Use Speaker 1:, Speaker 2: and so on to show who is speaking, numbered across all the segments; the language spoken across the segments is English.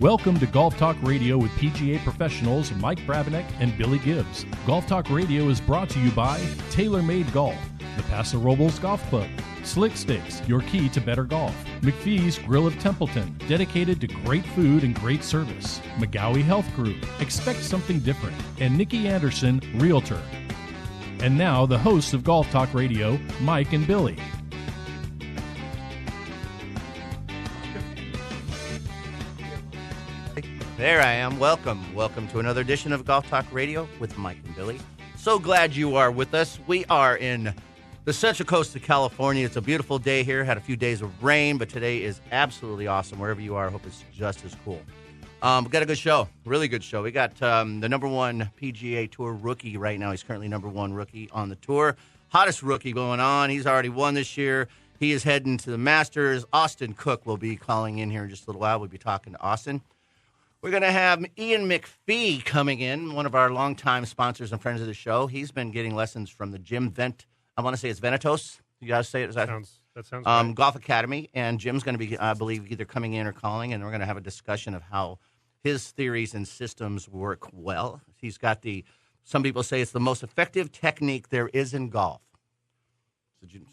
Speaker 1: Welcome to Golf Talk Radio with PGA professionals Mike Brabenec and Billy Gibbs. Golf Talk Radio is brought to you by TaylorMade Golf, the Paso Robles Golf Club, Slick Sticks, your key to better golf, McPhee's Grill of Templeton, dedicated to great food and great service, McGowie Health Group, expect something different, and Nikki Anderson, Realtor. And now, the hosts of Golf Talk Radio, Mike and Billy.
Speaker 2: There I am. Welcome. Welcome to another edition of Golf Talk Radio with Mike and Billy. So glad you are with us. We are in the Central Coast of California. It's a beautiful day here. Had a few days of rain, but today is absolutely awesome. Wherever you are, I hope it's just as cool. We got a good show, really good show. We got the number one PGA Tour rookie right now. He's currently number one rookie on the tour. Hottest rookie going on. He's already won this year. He is heading to the Masters. Austin Cook will be calling in here in just a little while. We'll be talking to Austin. We're going to have Ian McPhee coming in, one of our longtime sponsors and friends of the show. He's been getting lessons from the Jim I want to say it's Venetos. You guys say it? That
Speaker 3: sounds great.
Speaker 2: Golf Academy. And Jim's going to be, I believe, either coming in or calling, and we're going to have a discussion of how his theories and systems work well. He's got some people say it's the most effective technique there is in golf.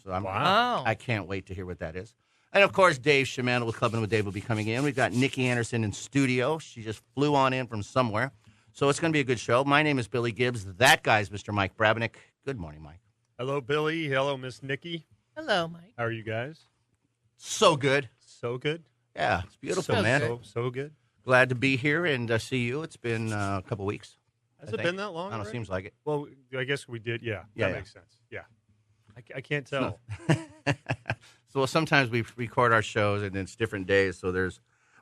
Speaker 3: Wow.
Speaker 2: I can't wait to hear what that is. And, of course, Dave Shimano with Clubbing with Dave will be coming in. We've got Nikki Anderson in studio. She just flew on in from somewhere. So it's going to be a good show. My name is Billy Gibbs. That guy's Mr. Mike Brabenec. Good morning, Mike.
Speaker 3: Hello, Billy. Hello, Miss Nikki.
Speaker 4: Hello, Mike.
Speaker 3: How are you guys?
Speaker 2: So good.
Speaker 3: So good?
Speaker 2: Yeah, it's beautiful,
Speaker 4: So
Speaker 2: man.
Speaker 4: good.
Speaker 3: So good.
Speaker 2: Glad to be here and see you. It's been a couple weeks.
Speaker 3: Has it been that long?
Speaker 2: I don't know,
Speaker 3: already?
Speaker 2: seems like it.
Speaker 3: Well, I guess we did. Yeah,
Speaker 2: Yeah,
Speaker 3: that
Speaker 2: yeah.
Speaker 3: makes sense. Yeah. I can't tell.
Speaker 2: So sometimes we record our shows and it's different days. So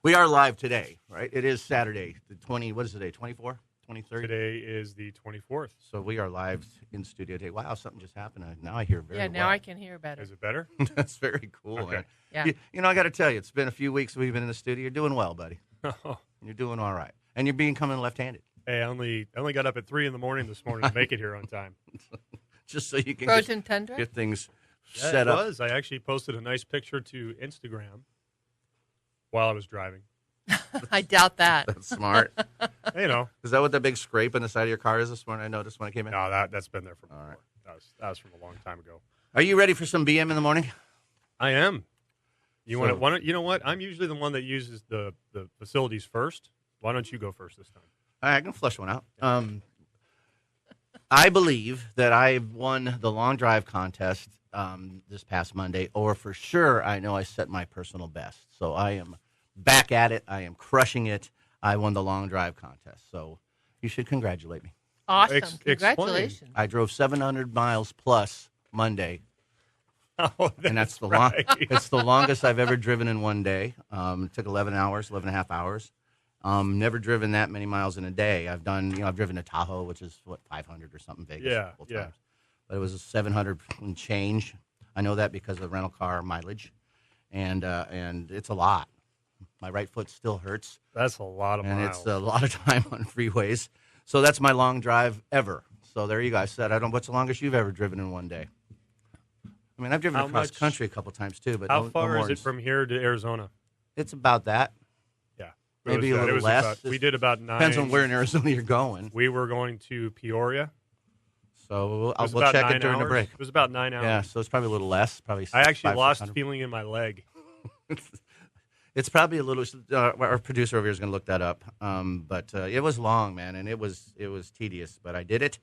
Speaker 2: we are live today, right? It is Saturday, the 20, what is today, 24, 23?
Speaker 3: Today is the 24th.
Speaker 2: So we are live in studio today. Wow, something just happened. Now I hear very
Speaker 4: Yeah, now
Speaker 2: well.
Speaker 4: I can hear better.
Speaker 3: Is it better?
Speaker 2: That's very cool,
Speaker 3: Okay.
Speaker 2: man.
Speaker 4: Yeah.
Speaker 2: You know, I got to tell you, it's been a few weeks we've been in the studio. You're doing well, buddy.
Speaker 3: Oh.
Speaker 2: You're doing all right. And you're coming left-handed.
Speaker 3: Hey, I only got up at 3 a.m. this morning to make it here on time.
Speaker 2: Just so you can
Speaker 4: Frozen tundra?
Speaker 2: get things
Speaker 3: Yeah,
Speaker 2: set
Speaker 3: it
Speaker 2: up.
Speaker 3: was. I actually posted a nice picture to Instagram while I was driving.
Speaker 4: I doubt that.
Speaker 2: That's smart.
Speaker 3: You know,
Speaker 2: Is that what the big scrape on the side of your car is this morning? I noticed when I came in.
Speaker 3: no, that's been there for before.
Speaker 2: right.
Speaker 3: That was from a long time ago.
Speaker 2: Are you ready for some BM in the morning?
Speaker 3: I am. You
Speaker 2: So-
Speaker 3: want to? You know what? I'm usually the one that uses the facilities first. Why don't you go first this time?
Speaker 2: All right, I can flush one out. I believe that I won the long drive contest this past Monday, or for sure I know I set my personal best. So I am back at it. I am crushing it. I won the long drive contest. So you should congratulate me.
Speaker 4: Awesome.
Speaker 3: explain.
Speaker 4: Congratulations.
Speaker 2: I drove 700 miles plus Monday,
Speaker 3: Oh,
Speaker 2: and that's the
Speaker 3: right.
Speaker 2: it's the longest I've ever driven in one day. It took 11 and a half hours. Never driven that many miles in a day. I've driven to Tahoe, which is 500 or something, Vegas.
Speaker 3: Yeah,
Speaker 2: a couple
Speaker 3: yeah.
Speaker 2: times. But it was a 700 and change. I know that because of rental car mileage, and it's a lot. My right foot still hurts,
Speaker 3: That's a lot of
Speaker 2: and
Speaker 3: miles.
Speaker 2: it's a lot of time on freeways. So that's my long drive ever. So there you go. I said, what's the longest you've ever driven in one day? I mean, I've driven
Speaker 3: How
Speaker 2: across
Speaker 3: much-
Speaker 2: country a couple times too, but
Speaker 3: How
Speaker 2: no
Speaker 3: far
Speaker 2: more
Speaker 3: is
Speaker 2: than-
Speaker 3: it from here to Arizona?
Speaker 2: It's about that.
Speaker 3: Yeah,
Speaker 2: Maybe a
Speaker 3: It
Speaker 2: little
Speaker 3: was
Speaker 2: less.
Speaker 3: about- we did about 9.
Speaker 2: Depends on where in Arizona you're going.
Speaker 3: We were going to Peoria.
Speaker 2: So
Speaker 3: It was
Speaker 2: we'll
Speaker 3: about
Speaker 2: check
Speaker 3: 9
Speaker 2: it during the
Speaker 3: hours.
Speaker 2: break.
Speaker 3: It was about 9 hours.
Speaker 2: Yeah, so it's probably a little less. Probably.
Speaker 3: I actually
Speaker 2: 500,
Speaker 3: lost
Speaker 2: 600.
Speaker 3: feeling in my leg.
Speaker 2: It's probably a little. Our producer over here is going to look that up. But it was long, man, and it was tedious. But I did it,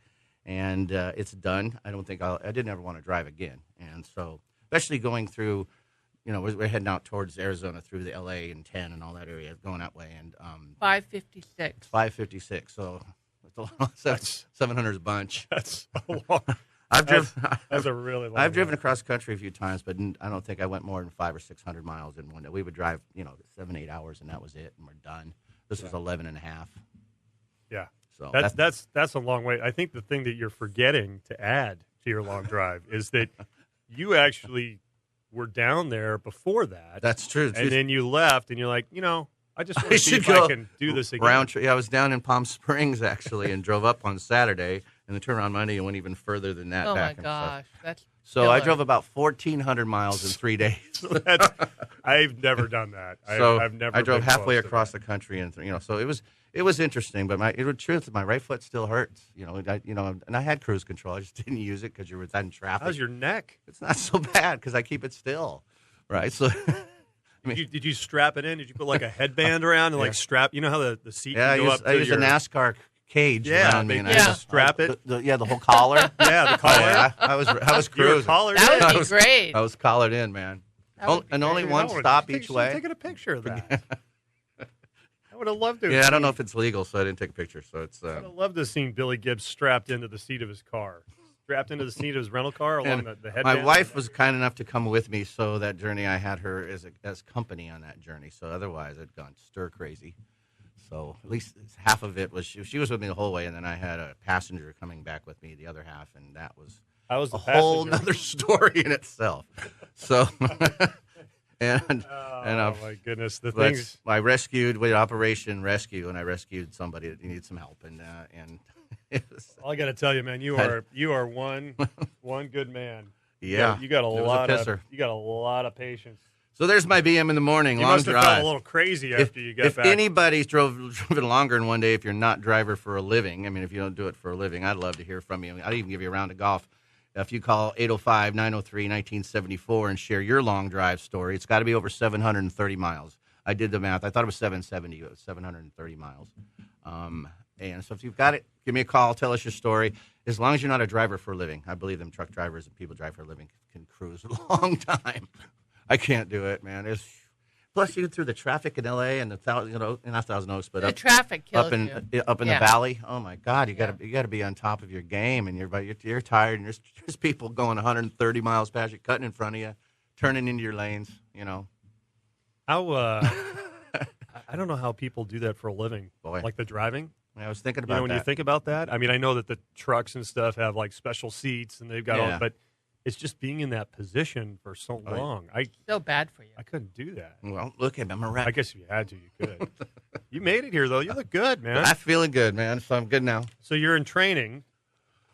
Speaker 2: and it's done. I don't think I didn't ever want to drive again. And so, especially going through, we're heading out towards Arizona through the LA and 10 and all that area, going that way, and
Speaker 4: 556.
Speaker 2: it's 556. So it's a lot. 700 is a bunch.
Speaker 3: That's a long.
Speaker 2: I've driven.
Speaker 3: That's a really long.
Speaker 2: I've driven
Speaker 3: ride.
Speaker 2: across country a few times, but I don't think I went more than 500 or 600 miles in one day. We would drive, 7-8 hours, and that was it, and we're done. This was 11 and a half.
Speaker 3: Yeah,
Speaker 2: So
Speaker 3: that's a long way. I think the thing that you're forgetting to add to your long drive is that you actually were down there before that.
Speaker 2: that's true.
Speaker 3: and then you left, and you're like, I just want
Speaker 2: I
Speaker 3: to see
Speaker 2: should
Speaker 3: if
Speaker 2: go
Speaker 3: I can do this again.
Speaker 2: round trip. Yeah, I was down in Palm Springs actually, and drove up on Saturday, and the turnaround Monday and went even further than that.
Speaker 4: Oh
Speaker 2: back
Speaker 4: my
Speaker 2: and stuff.
Speaker 4: gosh, that's
Speaker 2: So I
Speaker 4: killer.
Speaker 2: drove about 1,400 miles in 3 days.
Speaker 3: I've never done that.
Speaker 2: So
Speaker 3: I've never.
Speaker 2: I drove
Speaker 3: been
Speaker 2: halfway
Speaker 3: close to
Speaker 2: across
Speaker 3: that.
Speaker 2: the country, and so it was interesting. But the truth, my right foot still hurts. And I had cruise control. I just didn't use it because you were in traffic.
Speaker 3: How's your neck?
Speaker 2: It's not so bad because I keep it still, right? So.
Speaker 3: Did you strap it in? Did you put like a headband around and like strap? You know how the seat
Speaker 2: Yeah,
Speaker 3: can go up
Speaker 2: I
Speaker 3: to
Speaker 2: use
Speaker 3: your
Speaker 2: a NASCAR cage
Speaker 3: Yeah,
Speaker 2: around me.
Speaker 3: they
Speaker 2: And
Speaker 3: just
Speaker 2: I
Speaker 3: strap it.
Speaker 2: The whole collar.
Speaker 3: Yeah, the
Speaker 2: Oh,
Speaker 3: collar.
Speaker 2: yeah. I was
Speaker 3: You were
Speaker 2: cruising.
Speaker 3: collared
Speaker 4: That
Speaker 3: in.
Speaker 4: would be great.
Speaker 2: I was collared in, man.
Speaker 4: That would be
Speaker 2: And only
Speaker 4: great.
Speaker 2: one stop each way.
Speaker 3: Taking a picture of that. I would have loved to.
Speaker 2: Yeah, I don't know if it's legal, so I didn't take a picture. So it's.
Speaker 3: I would have loved to have seen Billy Gibbs strapped into the seat of his car, strapped into the seat of his rental car along the headband.
Speaker 2: My wife was kind enough to come with me, so that journey I had her as company on that journey. So otherwise, I'd gone stir crazy. So at least half of it was she was with me the whole way, and then I had a passenger coming back with me the other half, and that was
Speaker 3: I was the
Speaker 2: a whole
Speaker 3: passenger.
Speaker 2: nother story in itself. So and
Speaker 3: Oh my goodness, the
Speaker 2: but
Speaker 3: things.
Speaker 2: I rescued with Operation Rescue, and I rescued somebody that needed some help, and it was,
Speaker 3: I got to tell you, man, you are one good man.
Speaker 2: yeah,
Speaker 3: you got a
Speaker 2: it was a
Speaker 3: lot
Speaker 2: pisser.
Speaker 3: of patience.
Speaker 2: So there's my BM in the morning,
Speaker 3: You
Speaker 2: long
Speaker 3: must have
Speaker 2: drive.
Speaker 3: felt a little crazy after you got
Speaker 2: if
Speaker 3: back.
Speaker 2: anybody's driven longer in one day, if you're not driver for a living, I mean, if you don't do it for a living, I'd love to hear from you. I'd even give you a round of golf. If you call 805-903-1974 and share your long drive story, it's got to be over 730 miles. I did the math. I thought it was 770. It was 730 miles. And so if you've got it, give me a call. Tell us your story. As long as you're not a driver for a living. I believe them truck drivers and people drive for a living can cruise a long time. I can't do it, man. Plus, you get through the traffic in L.A. and not Thousand Oaks, but
Speaker 4: The traffic kills
Speaker 2: up in
Speaker 4: you.
Speaker 2: up in
Speaker 4: Yeah.
Speaker 2: the valley. Oh my God, you got to be on top of your game, and you're tired, and there's people going 130 miles past you, cutting in front of you, turning into your lanes.
Speaker 3: How I don't know how people do that for a living.
Speaker 2: Boy.
Speaker 3: Like the driving.
Speaker 2: I was thinking
Speaker 3: You
Speaker 2: about
Speaker 3: know, when
Speaker 2: that.
Speaker 3: you think about that, I mean, I know that the trucks and stuff have like special seats and they've got
Speaker 2: Yeah.
Speaker 3: all, but it's just being in that position for so
Speaker 2: Right.
Speaker 3: long.
Speaker 4: So bad for you.
Speaker 3: I couldn't do that.
Speaker 2: Well, look at me, I'm a wreck.
Speaker 3: I guess if you had to, you could. You made it here, though. You look good, man.
Speaker 2: I'm feeling good, man. So I'm good now.
Speaker 3: So you're in training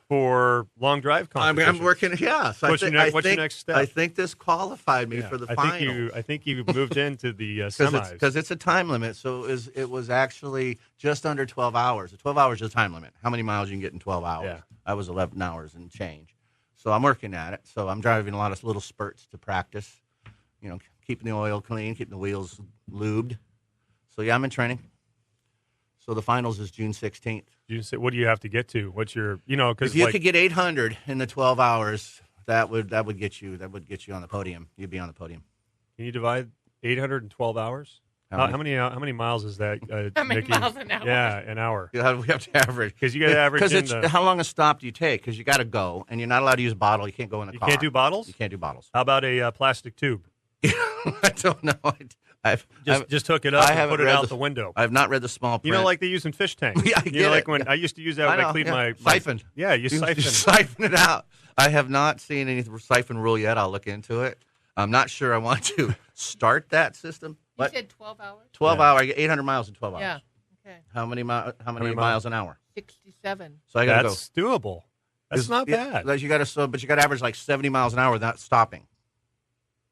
Speaker 3: for long drive
Speaker 2: I'm
Speaker 3: competitions.
Speaker 2: working. Yeah. So
Speaker 3: What's your next step?
Speaker 2: I think this qualified me
Speaker 3: Yeah.
Speaker 2: for the
Speaker 3: I
Speaker 2: final.
Speaker 3: think you moved into the semis.
Speaker 2: Because it's a time limit, so it was actually just under 12 hours. 12 hours is a time limit. How many miles you can get in 12 hours?
Speaker 3: Yeah.
Speaker 2: I was 11 hours and change. So I'm working at it. So I'm driving a lot of little spurts to practice, keeping the oil clean, keeping the wheels lubed. So, yeah, I'm in training. So the finals is June 16th.
Speaker 3: You say, what do you have to get to? What's your, because
Speaker 2: If you could get 800 in the 12 hours, that would get you on the podium. You'd be on the podium.
Speaker 3: can you divide 812 hours?
Speaker 2: How
Speaker 3: How many miles is that?
Speaker 4: How many
Speaker 3: Nikki?
Speaker 4: miles an hour?
Speaker 3: Yeah, an hour.
Speaker 2: We have to average.
Speaker 3: 'Cause you gotta average in the-
Speaker 2: how long a stop do you take? Because you got to go, and you're not allowed to use a bottle. You can't go in the
Speaker 3: You
Speaker 2: car.
Speaker 3: can't do bottles?
Speaker 2: You can't do bottles.
Speaker 3: How about a plastic tube?
Speaker 2: I don't know. I've
Speaker 3: Just hook it up
Speaker 2: I
Speaker 3: and
Speaker 2: haven't
Speaker 3: put it
Speaker 2: read
Speaker 3: out the window.
Speaker 2: I've not read the small print.
Speaker 3: You know, like they use in fish tanks.
Speaker 2: Yeah, I
Speaker 3: you
Speaker 2: get
Speaker 3: know, like
Speaker 2: it.
Speaker 3: when I used to use that
Speaker 2: I
Speaker 3: when I
Speaker 2: know,
Speaker 3: cleaned
Speaker 2: yeah.
Speaker 3: my
Speaker 2: Siphon.
Speaker 3: Yeah, you siphon.
Speaker 2: siphon it out. I have not seen any siphon rule yet. I'll look into it. I'm not sure I want to start that system.
Speaker 4: You
Speaker 2: But
Speaker 4: said 12 hours?
Speaker 2: 12
Speaker 3: Yeah.
Speaker 2: hours. I get 800 miles in 12 hours.
Speaker 4: Yeah. Okay.
Speaker 2: How many
Speaker 3: many
Speaker 2: miles an hour?
Speaker 4: 67.
Speaker 2: So I got to go.
Speaker 3: That's doable. That's not bad.
Speaker 2: But you got to average like 70 miles an hour without stopping.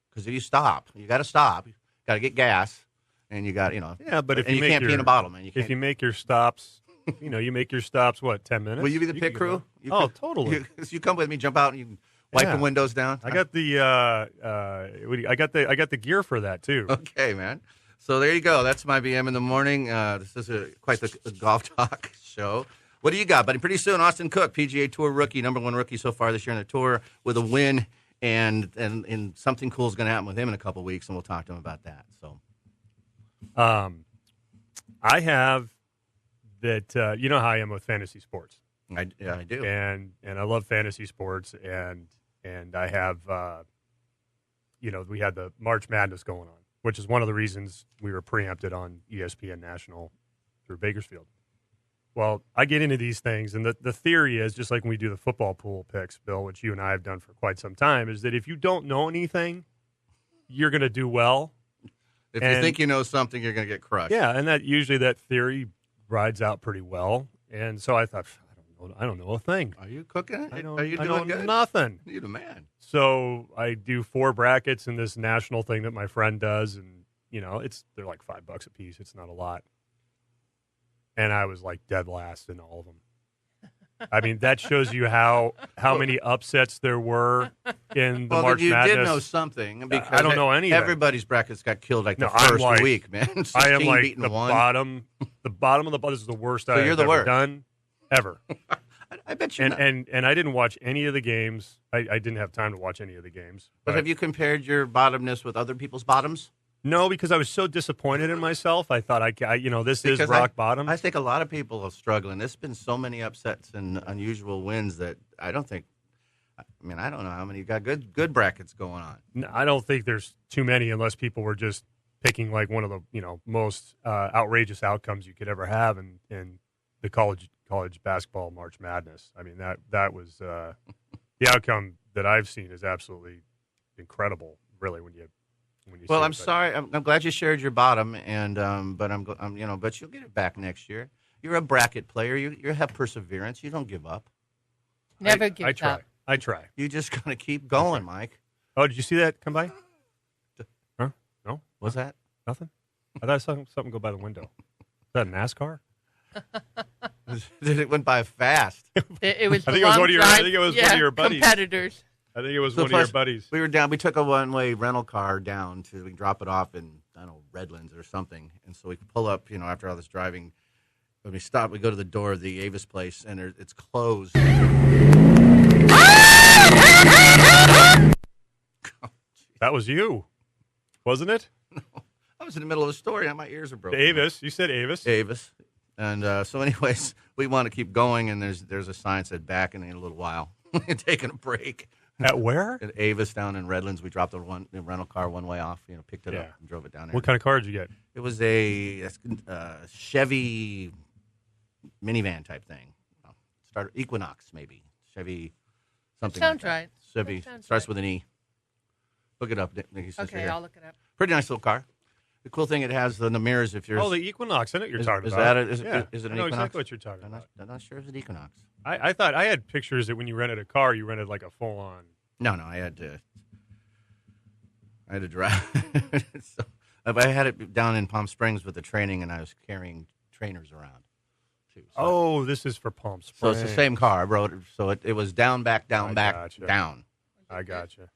Speaker 2: Because if you stop, you got to stop. You got to get gas, and you got
Speaker 3: Yeah, but if
Speaker 2: and
Speaker 3: you,
Speaker 2: you
Speaker 3: make
Speaker 2: can't
Speaker 3: your,
Speaker 2: pee in a bottle, man. You can't.
Speaker 3: if you make your stops, you make your stops what 10 minutes?
Speaker 2: Will you be the
Speaker 3: can
Speaker 2: pit
Speaker 3: go.
Speaker 2: crew?
Speaker 3: Oh, totally.
Speaker 2: You come with me, jump out, and you can wipe
Speaker 3: Yeah.
Speaker 2: the windows down.
Speaker 3: I got the I got the gear for that too.
Speaker 2: Okay, man. So there you go. That's my BM in the morning. This is quite the golf talk show. What do you got, buddy? Pretty soon, Austin Cook, PGA Tour rookie, #1 rookie so far this year on the tour, with a win, and something cool is going to happen with him in a couple weeks, and we'll talk to him about that. So,
Speaker 3: I have that. You know how I am with fantasy sports,
Speaker 2: I do.
Speaker 3: and I love fantasy sports, and I have we had the March Madness going on, which is one of the reasons we were preempted on ESPN National through Bakersfield. Well, I get into these things, and the theory is, just like when we do the football pool picks, Bill, which you and I have done for quite some time, is that if you don't know anything, you're going to do well.
Speaker 2: If you think you know something, you're going to get crushed.
Speaker 3: Yeah, and that theory rides out pretty well. And so I thought, I don't don't know a thing.
Speaker 2: Are you cooking it?
Speaker 3: I
Speaker 2: Are you
Speaker 3: I
Speaker 2: doing
Speaker 3: know
Speaker 2: good?
Speaker 3: nothing.
Speaker 2: You're the man.
Speaker 3: So I do 4 brackets in this national thing that my friend does, and they're like $5 a piece. It's not a lot. And I was like dead last in all of them. I mean, that shows you how many upsets there were in the March
Speaker 2: you
Speaker 3: Madness.
Speaker 2: did know something because
Speaker 3: I don't know any of it.
Speaker 2: everybody's brackets got killed like the
Speaker 3: No, I'm
Speaker 2: first
Speaker 3: like-
Speaker 2: week, man.
Speaker 3: I am
Speaker 2: 16
Speaker 3: like
Speaker 2: beating
Speaker 3: the
Speaker 2: one.
Speaker 3: bottom of the This is the worst I've
Speaker 2: you're the
Speaker 3: ever
Speaker 2: worst.
Speaker 3: done ever.
Speaker 2: I bet you.
Speaker 3: And I didn't watch any of the games. I didn't have time to watch any of the games.
Speaker 2: But have you compared your bottomness with other people's bottoms?
Speaker 3: No, because I was so disappointed in myself. I thought this is
Speaker 2: Because
Speaker 3: rock bottom.
Speaker 2: I think a lot of people are struggling. There's been so many upsets and unusual wins that I don't think. I mean, I don't know how many. You got good brackets going on.
Speaker 3: No, I don't think there's too many unless people were just picking like one of the most outrageous outcomes you could ever have in the college basketball March Madness. I mean that was the outcome that I've seen is absolutely incredible. Really, when you
Speaker 2: Well,
Speaker 3: see
Speaker 2: I'm
Speaker 3: it.
Speaker 2: sorry. I'm glad you shared your bottom, and but but you'll get it back next year. You're a bracket player. You have perseverance. You don't give up.
Speaker 4: Never give
Speaker 3: I try.
Speaker 4: up.
Speaker 3: I try.
Speaker 2: You just gotta keep going, Mike.
Speaker 3: Oh, did you see that come by? Huh? No,
Speaker 2: What's that?
Speaker 3: nothing. I thought I saw something go by the window. Is that a NASCAR?
Speaker 2: It went by fast.
Speaker 4: It was.
Speaker 3: I think
Speaker 4: a
Speaker 3: it was
Speaker 4: long
Speaker 3: one of your- I
Speaker 4: drive.
Speaker 3: think it was one
Speaker 4: Yeah,
Speaker 3: of your buddies.
Speaker 4: competitors.
Speaker 3: I think it was
Speaker 2: So
Speaker 3: one of your
Speaker 2: plus,
Speaker 3: buddies.
Speaker 2: We were down. We took a one-way rental car down to drop it off in Redlands or something, and so we pull up. After all this driving, when we stop, we go to the door of the Avis place, and it's closed.
Speaker 3: That was you, wasn't it?
Speaker 2: I was in the middle of a story, and my ears are broken.
Speaker 3: Avis. You said Avis.
Speaker 2: Avis. And so, anyways, we want to keep going, and there's a sign that said back in a little while. Taking a break.
Speaker 3: At where?
Speaker 2: At Avis down in Redlands, we dropped the rental car one way off. Picked it
Speaker 3: Yeah.
Speaker 2: up and drove it down there.
Speaker 3: What kind of car did you get?
Speaker 2: It was a Chevy minivan type thing. Started Equinox, maybe Chevy something.
Speaker 4: Sounds
Speaker 2: like that.
Speaker 4: right.
Speaker 2: Chevy
Speaker 4: That sounds
Speaker 2: starts
Speaker 4: right.
Speaker 2: with an E. Look it up, Nikki's sister.
Speaker 4: Okay,
Speaker 2: here.
Speaker 4: I'll look it up.
Speaker 2: Pretty nice little car. The cool thing, it has the mirrors. If you're
Speaker 3: Oh, the Equinox. I know what you're talking
Speaker 2: is
Speaker 3: about.
Speaker 2: that is
Speaker 3: Yeah.
Speaker 2: it
Speaker 3: I
Speaker 2: an
Speaker 3: know
Speaker 2: Equinox?
Speaker 3: exactly what you're talking
Speaker 2: I'm
Speaker 3: about.
Speaker 2: not sure if it's an Equinox.
Speaker 3: I thought I had pictures that when you rented a car, you rented like a full-on.
Speaker 2: No, I had to drive. So, I had it down in Palm Springs with the training, and I was carrying trainers around too. So,
Speaker 3: Oh, this is for Palm
Speaker 2: so
Speaker 3: Springs.
Speaker 2: it's the same car. I wrote it. So it was down, back, down,
Speaker 3: I
Speaker 2: back,
Speaker 3: gotcha.
Speaker 2: down.
Speaker 3: I gotcha.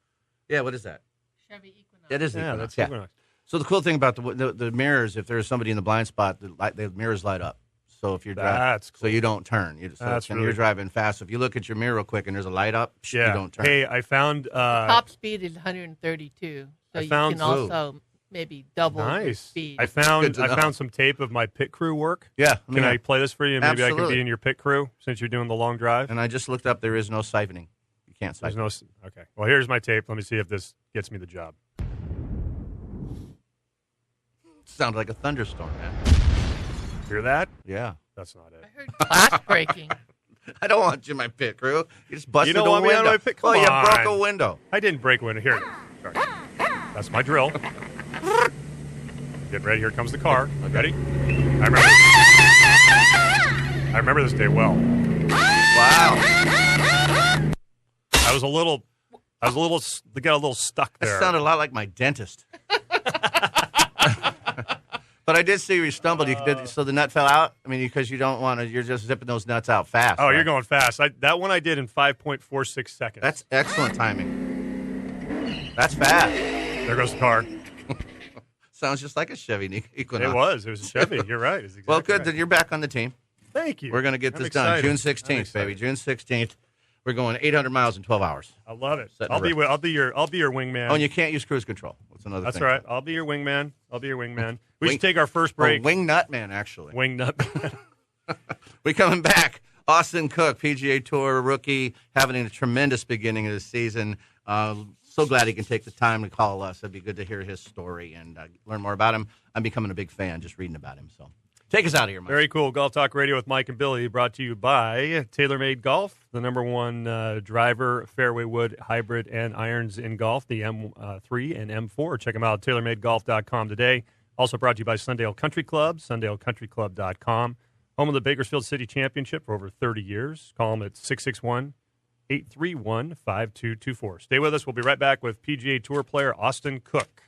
Speaker 2: Yeah, what is that?
Speaker 4: Chevy Equinox.
Speaker 2: It is
Speaker 3: Yeah,
Speaker 2: Equinox.
Speaker 3: that's
Speaker 2: Yeah.
Speaker 3: Equinox.
Speaker 2: So the cool thing about the mirrors, if there's somebody in the blind spot, the mirrors light up. So if you're driving,
Speaker 3: That's
Speaker 2: so
Speaker 3: cool.
Speaker 2: you don't turn.
Speaker 3: That's
Speaker 2: when
Speaker 3: really
Speaker 2: you're
Speaker 3: cool.
Speaker 2: driving fast, if you look at your mirror real quick and there's a light up, you
Speaker 3: Yeah.
Speaker 2: don't turn.
Speaker 3: Hey, I found.
Speaker 4: Top speed is 132, so
Speaker 3: I
Speaker 4: you
Speaker 3: found-
Speaker 4: can also maybe double your
Speaker 3: nice.
Speaker 4: speed.
Speaker 3: I
Speaker 2: Good
Speaker 3: found
Speaker 2: to know.
Speaker 3: some tape of my pit crew work.
Speaker 2: Yeah,
Speaker 3: Can I play this for you? Maybe I can
Speaker 2: Absolutely.
Speaker 3: be in your pit crew since you're doing the long drive.
Speaker 2: And I just looked up. There is no siphoning. You can't
Speaker 3: There's
Speaker 2: siphon.
Speaker 3: no. Okay. Well, here's my tape. Let me see if this gets me the job.
Speaker 2: Sounds like a thunderstorm, man.
Speaker 3: Hear that?
Speaker 2: Yeah.
Speaker 3: That's not it.
Speaker 4: I heard glass breaking.
Speaker 2: I don't want you in my pit crew. You just busted
Speaker 3: don't
Speaker 2: a
Speaker 3: want me
Speaker 2: window.
Speaker 3: on my pit? Come
Speaker 2: Well, you broke
Speaker 3: on.
Speaker 2: a window.
Speaker 3: I didn't break window. Here it is. Sorry. That's my drill. Get ready. Here comes the car. Ready? I remember this day well.
Speaker 2: Wow.
Speaker 3: I was a little got a little stuck
Speaker 2: That
Speaker 3: there.
Speaker 2: sounded a lot like my dentist. But I did see you stumbled. So the nut fell out? I mean, because you don't want to, you're just zipping those nuts out fast.
Speaker 3: Oh,
Speaker 2: right?
Speaker 3: you're going fast. That one I did in 5.46 seconds.
Speaker 2: That's excellent timing. That's fast.
Speaker 3: There goes the car.
Speaker 2: Sounds just like a Chevy Equinox.
Speaker 3: It was a Chevy. You're right. It's exactly
Speaker 2: Well, good.
Speaker 3: right.
Speaker 2: Then you're back on the team.
Speaker 3: Thank you.
Speaker 2: We're going to get
Speaker 3: I'm
Speaker 2: this done.
Speaker 3: excited.
Speaker 2: June
Speaker 3: I'm
Speaker 2: 16th, baby.
Speaker 3: excited.
Speaker 2: June 16th. We're going 800 miles in 12 hours.
Speaker 3: I love it.
Speaker 2: Setting
Speaker 3: I'll
Speaker 2: a record.
Speaker 3: be your wingman.
Speaker 2: Oh, and you can't use cruise control. That's another
Speaker 3: That's
Speaker 2: thing.
Speaker 3: right. I'll be your wingman. We
Speaker 2: Wing-
Speaker 3: should take our first break.
Speaker 2: Wing nut man, actually.
Speaker 3: Wing nut.
Speaker 2: We're coming back. Austin Cook, PGA Tour rookie, having a tremendous beginning of the season. So glad he can take the time to call us. It'd be good to hear his story and learn more about him. I'm becoming a big fan just reading about him. So take us out of here, Mike.
Speaker 3: Very cool. Golf Talk Radio with Mike and Billy, brought to you by TaylorMade Golf, the #1 driver, fairway wood, hybrid, and irons in golf, the M3 and M4. Check them out at TaylorMadeGolf.com today. Also brought to you by Sundale Country Club, SundaleCountryClub.com. Home of the Bakersfield City Championship for over 30 years. Call them at 661-831-5224. Stay with us. We'll be right back with PGA Tour player Austin Cook.